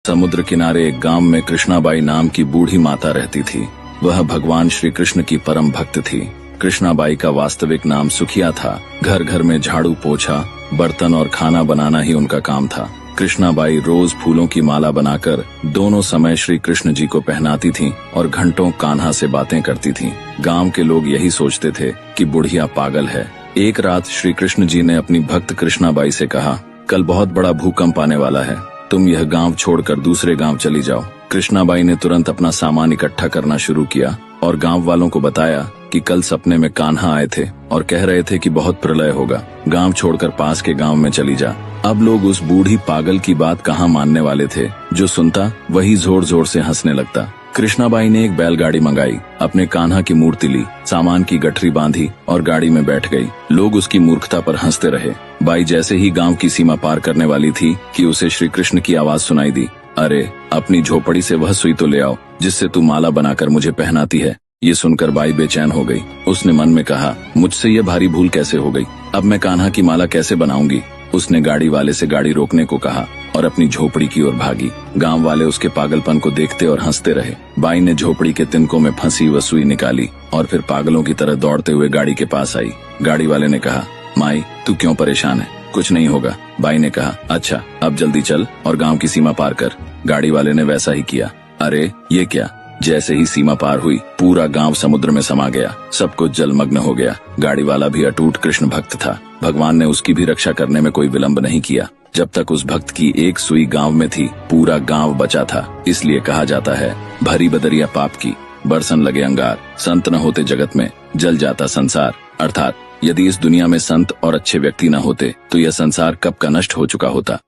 समुद्र किनारे एक गांव में कृष्णाबाई नाम की बूढ़ी माता रहती थी। वह भगवान श्री कृष्ण की परम भक्त थी। कृष्णाबाई का वास्तविक नाम सुखिया था। घर घर में झाड़ू पोछा, बर्तन और खाना बनाना ही उनका काम था। कृष्णाबाई रोज फूलों की माला बनाकर दोनों समय श्री कृष्ण जी को पहनाती थीं और घंटों कान्हा से बातें करती थीं। गांव के लोग यही सोचते थे कि बुढ़िया पागल है। एक रात श्री कृष्ण जी ने अपनी भक्त कृष्णाबाई से कहा, कल बहुत बड़ा भूकंप आने वाला है, तुम यह गांव छोड़कर दूसरे गांव चली जाओ। कृष्णाबाई ने तुरंत अपना सामान इकट्ठा करना शुरू किया और गांव वालों को बताया कि कल सपने में कान्हा आए थे और कह रहे थे कि बहुत प्रलय होगा, गांव छोड़कर पास के गांव में चली जा। अब लोग उस बूढ़ी पागल की बात कहाँ मानने वाले थे। जो सुनता वही जोर जोर से हंसने लगता। कृष्णाबाई ने एक बैलगाड़ी मंगाई, अपने कान्हा की मूर्ति ली, सामान की गठरी बांधी और गाड़ी में बैठ गई। लोग उसकी मूर्खता पर हंसते रहे। बाई जैसे ही गांव की सीमा पार करने वाली थी कि उसे श्री कृष्ण की आवाज सुनाई दी, अरे अपनी झोपड़ी से वह सुई तो ले आओ जिससे तू माला बनाकर मुझे पहनाती है। ये सुनकर बाई बेचैन हो गई। उसने मन में कहा, मुझसे ये भारी भूल कैसे हो गई, अब मैं कान्हा की माला कैसे बनाऊंगी। उसने गाड़ी वाले से गाड़ी रोकने को कहा और अपनी झोपड़ी की ओर भागी। गांव वाले उसके पागलपन को देखते और हंसते रहे। बाई ने झोपड़ी के तिनकों में फंसी वह सुई निकाली और फिर पागलों की तरह दौड़ते हुए गाड़ी के पास आई। गाड़ी वाले ने कहा, माई तू क्यों परेशान है, कुछ नहीं होगा। बाई ने कहा, अच्छा अब जल्दी चल और गांव की सीमा पार कर। गाड़ी वाले ने वैसा ही किया। अरे ये क्या, जैसे ही सीमा पार हुई पूरा गांव समुद्र में समा गया। सब कुछ जलमग्न हो गया। गाड़ी वाला भी अटूट कृष्ण भक्त था। भगवान ने उसकी भी रक्षा करने में कोई विलंब नहीं किया। जब तक उस भक्त की एक सुई गांव में थी पूरा गांव बचा था। इसलिए कहा जाता है, भरी बदरिया पाप की, बरसन लगे अंगार, संत न होते जगत में जल जाता संसार। अर्थात यदि इस दुनिया में संत और अच्छे व्यक्ति न होते तो यह संसार कब का नष्ट हो चुका होता।